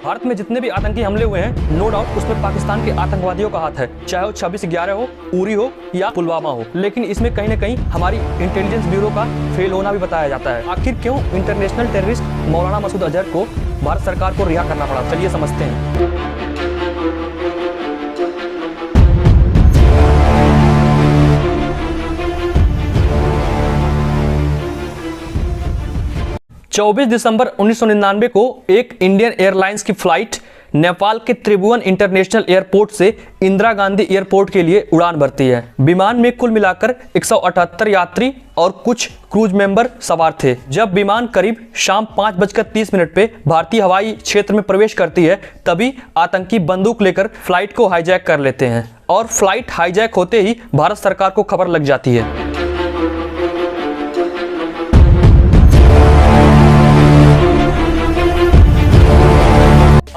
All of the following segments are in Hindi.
भारत में जितने भी आतंकी हमले हुए हैं, नो डाउट उसमें पाकिस्तान के आतंकवादियों का हाथ है, चाहे वो 26/11 हो, उरी हो या पुलवामा हो। लेकिन इसमें कहीं न कहीं हमारी इंटेलिजेंस ब्यूरो का फेल होना भी बताया जाता है। आखिर क्यों इंटरनेशनल टेररिस्ट मौलाना मसूद अजहर को भारत सरकार को रिहा करना पड़ा, चलिए समझते हैं। 24 दिसंबर 1999 को एक इंडियन एयरलाइंस की फ्लाइट नेपाल के त्रिभुवन इंटरनेशनल एयरपोर्ट से इंदिरा गांधी एयरपोर्ट के लिए उड़ान भरती है। विमान में कुल मिलाकर 178 यात्री और कुछ क्रूज मेंबर सवार थे। जब विमान करीब शाम 5:30 पे भारतीय हवाई क्षेत्र में प्रवेश करती है, तभी आतंकी बंदूक लेकर फ्लाइट को हाईजैक कर लेते हैं और फ्लाइट हाईजैक होते ही भारत सरकार को खबर लग जाती है।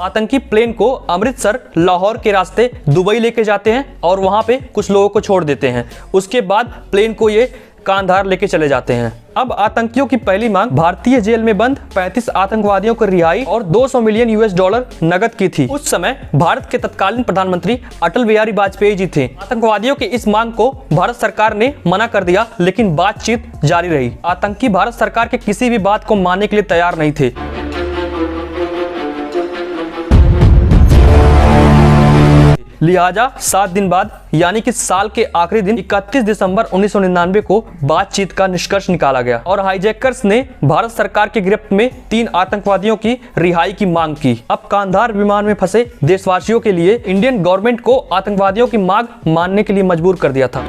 आतंकी प्लेन को अमृतसर लाहौर के रास्ते दुबई लेके जाते हैं और वहां पे कुछ लोगों को छोड़ देते हैं। उसके बाद प्लेन को ये कांधार लेके चले जाते हैं। अब आतंकियों की पहली मांग भारतीय जेल में बंद 35 आतंकवादियों को रिहाई और 200 मिलियन US$ नकद की थी। उस समय भारत के तत्कालीन प्रधानमंत्री अटल बिहारी वाजपेयी जी थे। आतंकवादियों की इस मांग को भारत सरकार ने मना कर दिया, लेकिन बातचीत जारी रही। आतंकी भारत सरकार के किसी भी बात को मानने के लिए तैयार नहीं थे। लिहाजा 7 दिन बाद यानी कि साल के आखिरी दिन 31 दिसंबर 1999 को बातचीत का निष्कर्ष निकाला गया और हाईजैकर्स ने भारत सरकार की गिरफ्त में 3 आतंकवादियों की रिहाई की मांग की। अब कांधार विमान में फंसे देशवासियों के लिए इंडियन गवर्नमेंट को आतंकवादियों की मांग मानने के लिए मजबूर कर दिया था।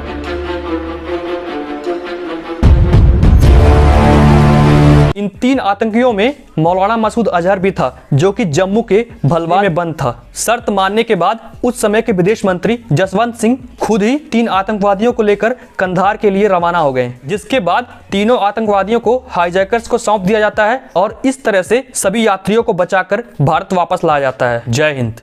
इन 3 आतंकियों में मौलाना मसूद अजहर भी था, जो कि जम्मू के भलवा में बंद था। शर्त मानने के बाद उस समय के विदेश मंत्री जसवंत सिंह खुद ही 3 आतंकवादियों को लेकर कंधार के लिए रवाना हो गए, जिसके बाद तीनों आतंकवादियों को हाईजैकर्स को सौंप दिया जाता है और इस तरह से सभी यात्रियों को बचाकर भारत वापस लाया जाता है। जय हिंद।